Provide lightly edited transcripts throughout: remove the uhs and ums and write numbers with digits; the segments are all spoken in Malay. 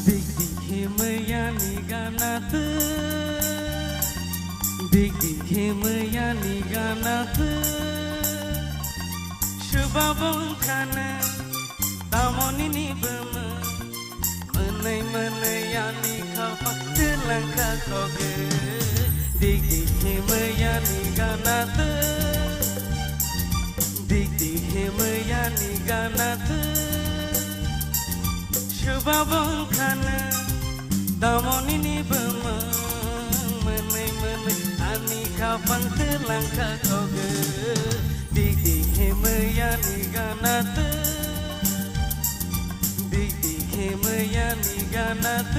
Digdi himayani ganat Digdi himayani ganat Shubabong kana Tamoni ni bama Menai menayani kapak telangka koge Digdi himayani ganat Digdi himayani ganat Shubabong kana Damoni ni bama Menai menai ani kapang telangka koge Digdi himayani ganat Digdi himayani ganat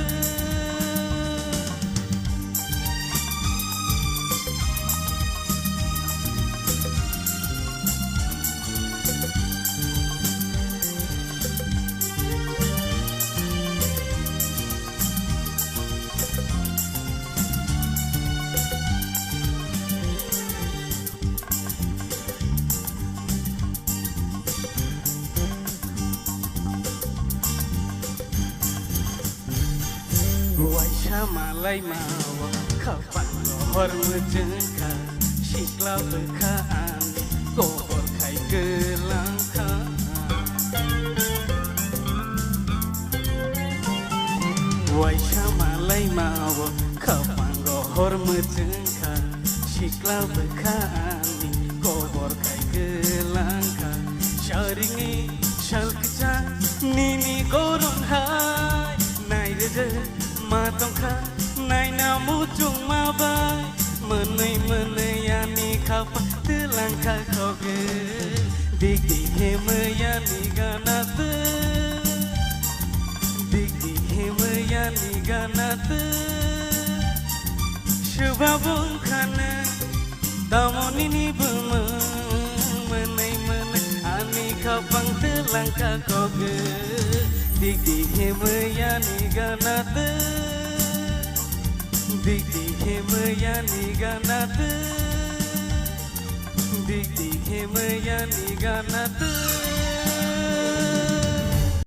Waisha malai mawa kapan lohor mejengka Shikla bekaan kohor kai gelangka Waisha malai mawa kapan lohor mejengka Shikla bekaan kohor kai gelangka Sharingi shalkcha nini korun hai Naire matongka naina mutung mabai menai menayani kapa telangka koge digdi himayani ganat digdi himayani ganat shubabong kana damoni ni bama menai menayani kapang telangka koge Digdi himayani ganat Digdi himayani ganat Digdi himayani ganat